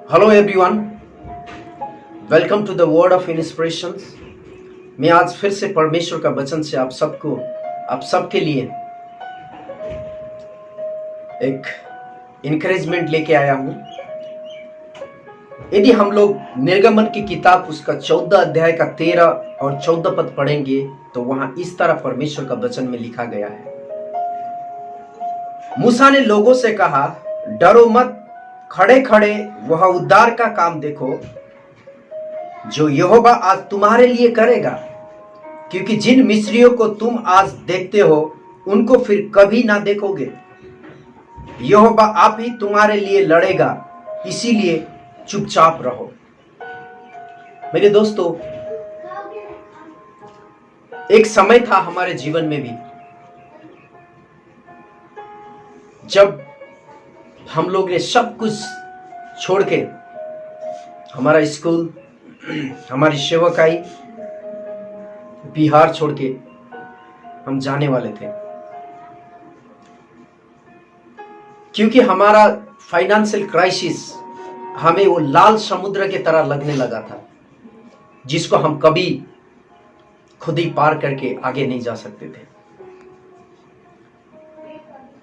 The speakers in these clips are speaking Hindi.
Hello everyone, welcome to the world of inspirations. मैं आज फिर से परमेश्वर का वचन से आप सबके लिए एक इनकरेजमेंट लेके आया हूं। यदि हम लोग निर्गमन की किताब उसका 14 अध्याय का 13 और 14 पद पढ़ेंगे तो वहां इस तरह परमेश्वर का वचन में लिखा गया है। मूसा ने लोगों से कहा, डरो मत, खड़े खड़े वह उद्धार का काम देखो जो यहोवा आज तुम्हारे लिए करेगा, क्योंकि जिन मिस्रियों को तुम आज देखते हो उनको फिर कभी ना देखोगे। यहोवा आप ही तुम्हारे लिए लड़ेगा, इसीलिए चुपचाप रहो। मेरे दोस्तों, एक समय था हमारे जीवन में भी जब हम लोग ने सब कुछ छोड़ के हमारा स्कूल, हमारी सेवकाई, बिहार छोड़ के हम जाने वाले थे, क्योंकि हमारा फाइनेंशियल क्राइसिस हमें वो लाल समुद्र के तरह लगने लगा था, जिसको हम कभी खुद ही पार करके आगे नहीं जा सकते थे।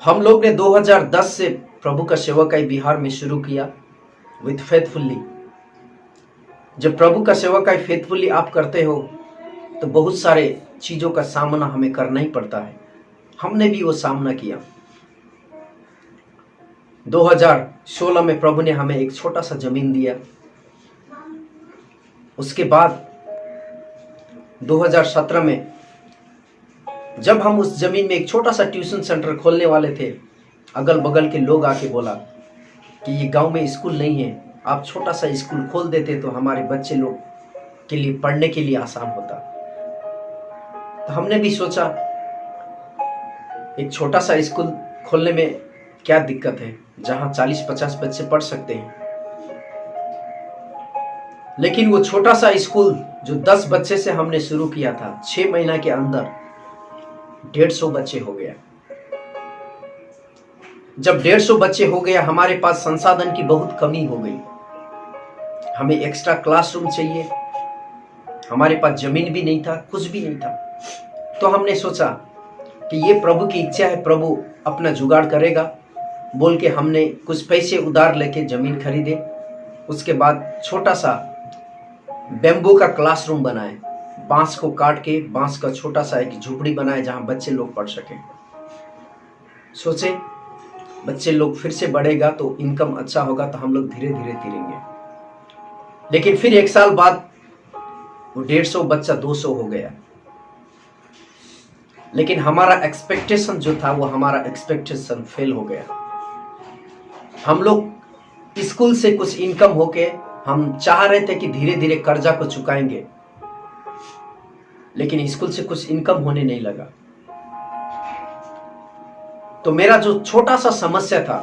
हम लोग ने 2010 से प्रभु का सेवकाई बिहार में शुरू किया विथ फेथफुल्ली। जब प्रभु का सेवकाई फेथफुल्ली आप करते हो तो बहुत सारे चीजों का सामना हमें करना ही पड़ता है। हमने भी वो सामना किया। 2016 में प्रभु ने हमें एक छोटा सा जमीन दिया। उसके बाद 2017 में जब हम उस जमीन में एक छोटा सा ट्यूशन सेंटर खोलने वाले थे, अगल बगल के लोग आके बोला कि ये गांव में स्कूल नहीं है, आप छोटा सा स्कूल खोल देते तो हमारे बच्चे लोग के लिए पढ़ने के लिए आसान होता। तो हमने भी सोचा एक छोटा सा स्कूल खोलने में क्या दिक्कत है, जहां 40-50 बच्चे पढ़ सकते हैं। लेकिन वो छोटा सा स्कूल जो 10 बच्चे से हमने शुरू किया था, 6 महीना के अंदर 150 बच्चे हो गया। जब 150 बच्चे हो गया, हमारे पास संसाधन की बहुत कमी हो गई। हमें एक्स्ट्रा क्लासरूम चाहिए, हमारे पास जमीन भी नहीं था, कुछ भी नहीं था। तो हमने सोचा कि ये प्रभु की इच्छा है, प्रभु अपना जुगाड़ करेगा बोल के हमने कुछ पैसे उधार लेके जमीन खरीदे। उसके बाद छोटा सा बेम्बू का क्लासरूम बनाए, बांस को काट के बांस का छोटा सा एक झोपड़ी बनाए जहां बच्चे लोग पढ़ सके। सोचे बच्चे लोग फिर से बढ़ेगा तो इनकम अच्छा होगा, तो हम लोग धीरे धीरे तिरेंगे। लेकिन फिर 1 साल बाद वो 150 बच्चा 200 हो गया। लेकिन हमारा एक्सपेक्टेशन जो था वो हमारा एक्सपेक्टेशन फेल हो गया। हम लोग स्कूल से कुछ इनकम होके हम चाह रहे थे कि धीरे धीरे कर्जा को चुकाएंगे, लेकिन स्कूल से कुछ इनकम होने नहीं लगा। तो मेरा जो छोटा सा समस्या था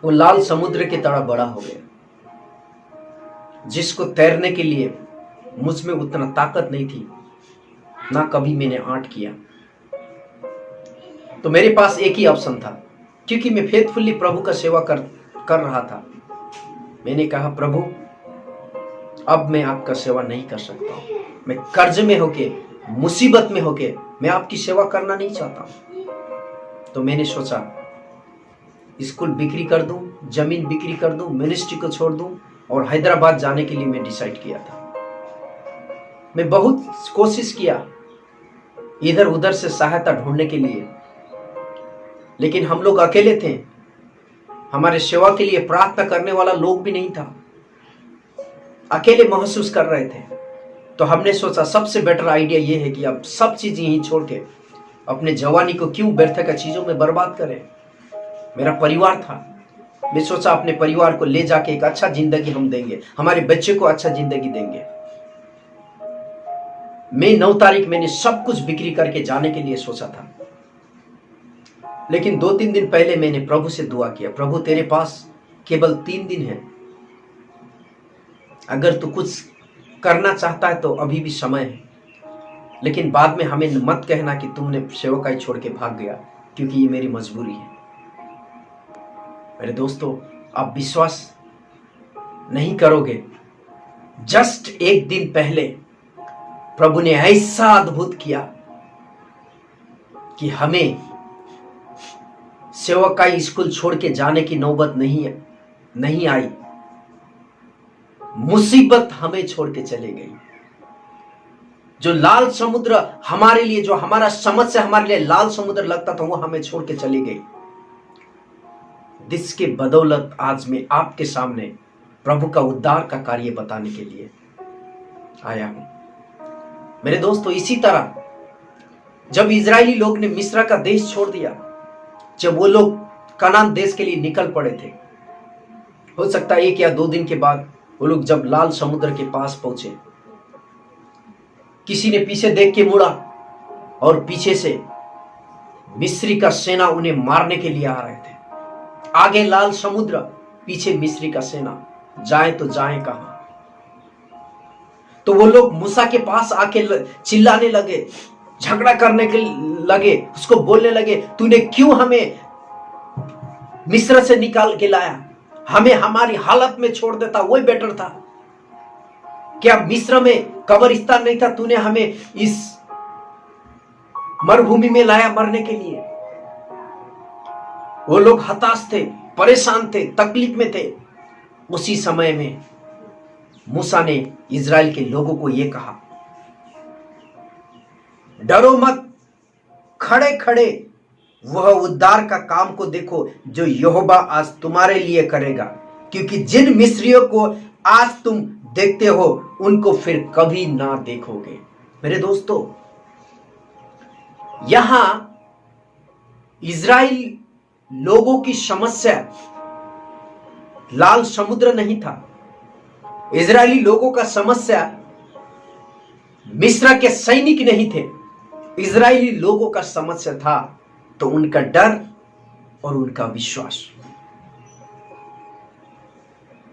वो लाल समुद्र की तरह बड़ा हो गया, जिसको तैरने के लिए मुझ में उतना ताकत नहीं थी, ना कभी मैंने आर्ट किया। तो मेरे पास एक ही ऑप्शन था, क्योंकि मैं फेथफुली प्रभु का सेवा कर रहा था। मैंने कहा, प्रभु अब मैं आपका सेवा नहीं कर सकता हूं। मैं कर्ज में होके, मुसीबत में होके मैं आपकी सेवा करना नहीं चाहता। तो मैंने सोचा स्कूल बिक्री कर दूं, जमीन बिक्री कर दूं, मिनिस्ट्री को छोड़ दूं और हैदराबाद जाने के लिए मैं डिसाइड किया था। मैं बहुत कोशिश किया इधर उधर से सहायता ढूंढने के लिए, लेकिन हम लोग अकेले थे। हमारे सेवा के लिए प्रार्थना करने वाला लोग भी नहीं था, अकेले महसूस कर रहे थे। तो हमने सोचा सबसे बेटर आइडिया ये है कि अब सब चीज यहीं छोड़ के अपने जवानी को क्यों व्यर्थ का चीजों में बर्बाद करें। मेरा परिवार था, मैं सोचा अपने परिवार को ले जाके एक अच्छा जिंदगी हम देंगे, हमारे बच्चे को अच्छा जिंदगी देंगे। मैं 9 तारीख मैंने सब कुछ बिक्री करके जाने के लिए सोचा था। लेकिन 2-3 दिन पहले मैंने प्रभु से दुआ किया, प्रभु तेरे पास केवल 3 दिन है, अगर तू कुछ करना चाहता है तो अभी भी समय है। लेकिन बाद में हमें मत कहना कि तुमने सेवकाई छोड़ के भाग गया, क्योंकि ये मेरी मजबूरी है। मेरे दोस्तों, आप विश्वास नहीं करोगे। जस्ट एक दिन पहले प्रभु ने ऐसा अद्भुत किया कि हमें सेवकाई स्कूल छोड़ के जाने की नौबत नहीं आई। मुसीबत हमें छोड़ के चले गई। जो लाल समुद्र हमारे लिए, जो हमारा समझ से हमारे लिए लाल समुद्र लगता था, वो हमें छोड़ के चली गई। जिसके बदौलत आज मैं आपके सामने प्रभु का उद्धार का कार्य बताने के लिए आया हूं। मेरे दोस्तों, इसी तरह जब इजरायली लोग ने मिस्र का देश छोड़ दिया, जब वो लोग कनान देश के लिए निकल पड़े थे, हो सकता है 1 या 2 दिन के बाद वो लोग जब लाल समुद्र के पास पहुंचे, किसी ने पीछे देख के मुड़ा और पीछे से मिस्री का सेना उन्हें मारने के लिए आ रहे थे। आगे लाल समुद्र, पीछे मिस्री का सेना, जाए तो जाए कहां। तो वो लोग मूसा के पास आके चिल्लाने लगे, झगड़ा करने के लगे, उसको बोलने लगे, तूने क्यों हमें मिस्र से निकाल के लाया? हमें हमारी हालत में छोड़ देता, वही बेटर था। क्या मिस्र में कब्रिस्तान नहीं था? तूने हमें इस मरुभूमि में लाया मरने के लिए। वो लोग हताश थे, परेशान थे, तकलीफ में थे। उसी समय में मूसा ने इजराइल के लोगों को यह कहा, डरो मत, खड़े खड़े वह उद्धार का काम को देखो जो यहोवा आज तुम्हारे लिए करेगा, क्योंकि जिन मिस्रियों को आज तुम देखते हो उनको फिर कभी ना देखोगे। मेरे दोस्तों, यहां इजराइल लोगों की समस्या लाल समुद्र नहीं था। इजरायली लोगों का समस्या मिस्र के सैनिक नहीं थे। इजरायली लोगों का समस्या था तो उनका डर और उनका विश्वास।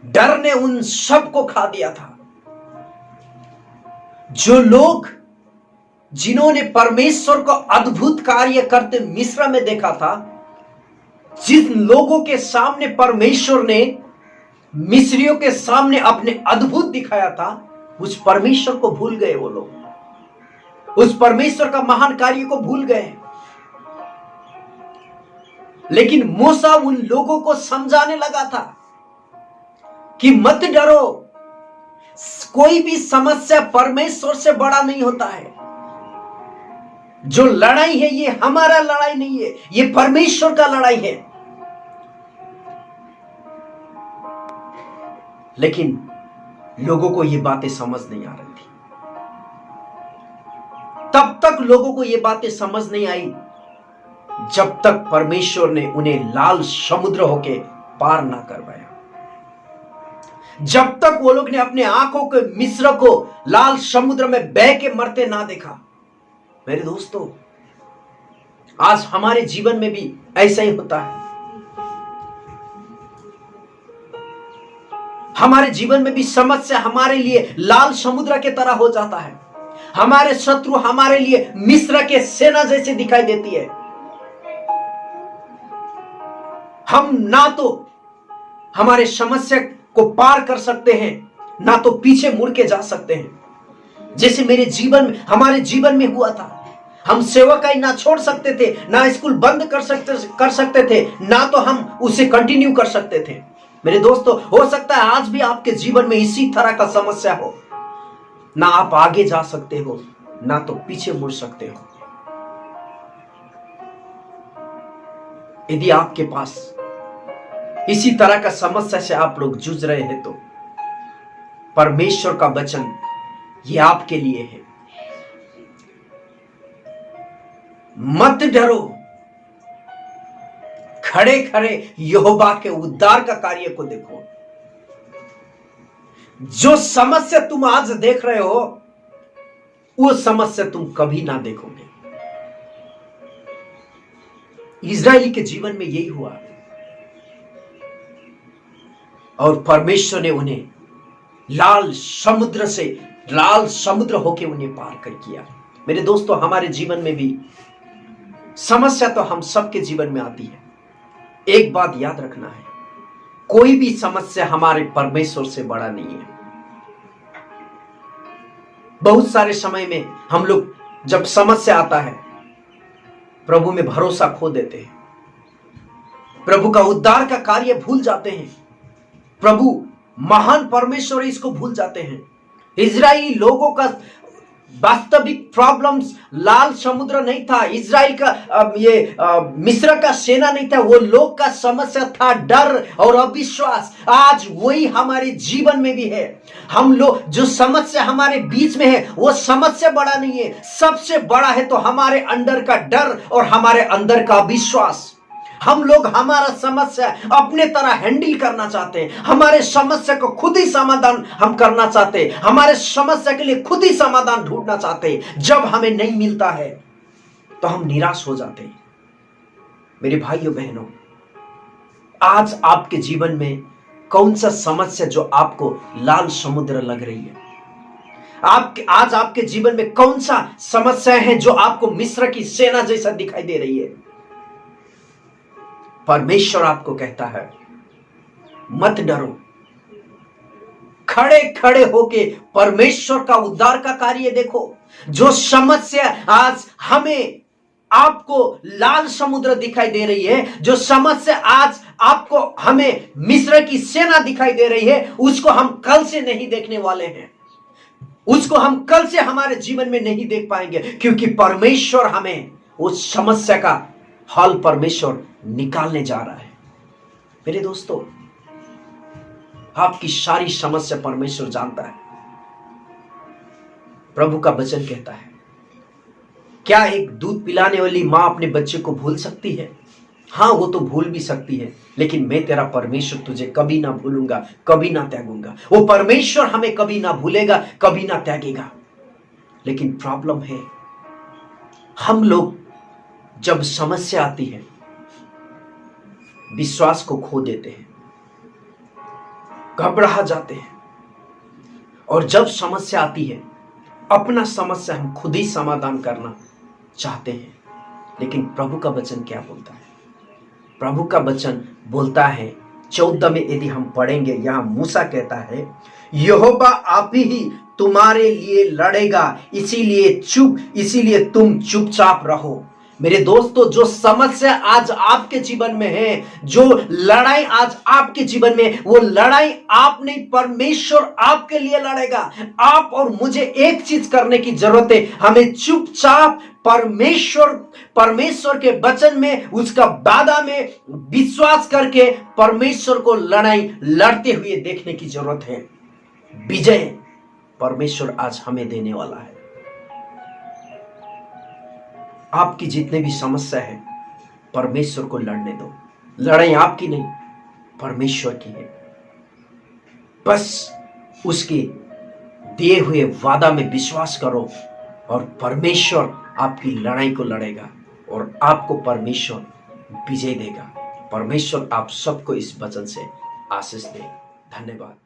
डर ने उन सबको खा दिया था। जो लोग, जिन्होंने परमेश्वर को अद्भुत कार्य करते मिस्र में देखा था, जिन लोगों के सामने परमेश्वर ने मिस्रियों के सामने अपने अद्भुत दिखाया था, उस परमेश्वर को भूल गए। वो लोग उस परमेश्वर का महान कार्य को भूल गए। लेकिन मूसा उन लोगों को समझाने लगा था कि मत डरो, कोई भी समस्या परमेश्वर से बड़ा नहीं होता है। जो लड़ाई है ये हमारा लड़ाई नहीं है, ये परमेश्वर का लड़ाई है। लेकिन लोगों को ये बातें समझ नहीं आ रही थी। तब तक लोगों को ये बातें समझ नहीं आई जब तक परमेश्वर ने उन्हें लाल समुद्र होके पार ना करवाया। जब तक वो लोग ने अपने आंखों के मिस्र को लाल समुद्र में बह के मरते ना देखा। मेरे दोस्तों, आज हमारे जीवन में भी ऐसा ही होता है। हमारे जीवन में भी समस्या हमारे लिए लाल समुद्र के तरह हो जाता है। हमारे शत्रु हमारे लिए मिस्र के सेना जैसे दिखाई देती है। हम ना तो हमारे समस्या को पार कर सकते हैं, ना तो पीछे मुड़ के जा सकते हैं। जैसे मेरे जीवन में, हमारे जीवन में हुआ था। हम सेवकाई ना छोड़ सकते थे, ना स्कूल बंद कर सकते थे, ना तो हम उसे कंटिन्यू कर सकते थे। मेरे दोस्तों, हो सकता है आज भी आपके जीवन में इसी तरह का समस्या हो। ना आप आगे जा सकते हो, ना तो पीछे मुड़ सकते हो। यदि आपके पास इसी तरह का समस्या से आप लोग जूझ रहे हैं, तो परमेश्वर का वचन ये आपके लिए है। मत डरो, खड़े खड़े यहोवा के उद्धार का कार्य को देखो। जो समस्या तुम आज देख रहे हो, वो समस्या तुम कभी ना देखोगे। इजरायली के जीवन में यही हुआ और परमेश्वर ने उन्हें लाल समुद्र होके उन्हें पार कर किया। मेरे दोस्तों, हमारे जीवन में भी समस्या तो हम सबके जीवन में आती है। एक बात याद रखना है, कोई भी समस्या हमारे परमेश्वर से बड़ा नहीं है। बहुत सारे समय में हम लोग जब समस्या आता है प्रभु में भरोसा खो देते हैं, प्रभु का उद्धार का कार्य भूल जाते हैं, प्रभु महान परमेश्वर है इसको भूल जाते हैं। इजरायली लोगों का वास्तविक प्रॉब्लम्स लाल समुद्र नहीं था, इजराइल का मिस्र का सेना नहीं था, वो लोग का समस्या था डर और अविश्वास। आज वही हमारे जीवन में भी है। हम लोग जो समस्या हमारे बीच में है वो समस्या बड़ा नहीं है, सबसे बड़ा है तो हमारे अंदर का डर और हमारे अंदर का अविश्वास। हम लोग हमारा समस्या अपने तरह हैंडल करना चाहते हैं, हमारे समस्या को खुद ही समाधान हम करना चाहते हैं, हमारे समस्या के लिए खुद ही समाधान ढूंढना चाहते हैं। जब हमें नहीं मिलता है तो हम निराश हो जाते हैं। मेरे भाइयों बहनों, आज आपके जीवन में कौन सा समस्या जो आपको लाल समुद्र लग रही है? आज आपके जीवन में कौन सा समस्या है जो आपको मिस्र की सेना जैसा दिखाई दे रही है? परमेश्वर आपको कहता है मत डरो, खड़े खड़े होके परमेश्वर का उद्धार का कार्य देखो। जो समस्या आज हमें आपको लाल समुद्र दिखाई दे रही है, जो समस्या आज आपको हमें मिस्र की सेना दिखाई दे रही है, उसको हम कल से नहीं देखने वाले हैं, उसको हम कल से हमारे जीवन में नहीं देख पाएंगे, क्योंकि परमेश्वर हमें उस समस्या का हल परमेश्वर निकालने जा रहा है। मेरे दोस्तों, आपकी सारी समस्या परमेश्वर जानता है। प्रभु का वचन कहता है, क्या एक दूध पिलाने वाली मां अपने बच्चे को भूल सकती है? हां, वो तो भूल भी सकती है, लेकिन मैं तेरा परमेश्वर तुझे कभी ना भूलूंगा, कभी ना त्यागूंगा। वो परमेश्वर हमें कभी ना भूलेगा, कभी ना त्यागेगा। लेकिन प्रॉब्लम है, हम लोग जब समस्या आती है विश्वास को खो देते हैं, घबरा जाते हैं, और जब समस्या आती है अपना समस्या हम खुद ही समाधान करना चाहते हैं। लेकिन प्रभु का वचन क्या बोलता है? प्रभु का वचन बोलता है 14 में यदि हम पढ़ेंगे, यहां मूसा कहता है, यहोवा आप ही तुम्हारे लिए लड़ेगा, इसीलिए तुम चुपचाप रहो। मेरे दोस्तों, जो समस्या आज आपके जीवन में है, जो लड़ाई आज आपके जीवन में, वो लड़ाई आप नहीं, परमेश्वर आपके लिए लड़ेगा। आप और मुझे एक चीज करने की जरूरत है, हमें चुपचाप परमेश्वर के वचन में, उसका वादा में विश्वास करके परमेश्वर को लड़ाई लड़ते हुए देखने की जरूरत है। विजय परमेश्वर आज हमें देने वाला है। आपकी जितने भी समस्या है परमेश्वर को लड़ने दो। लड़ाई आपकी नहीं, परमेश्वर की है। बस उसके दिए हुए वादा में विश्वास करो और परमेश्वर आपकी लड़ाई को लड़ेगा और आपको परमेश्वर विजय देगा। परमेश्वर आप सबको इस वचन से आशीष दे। धन्यवाद।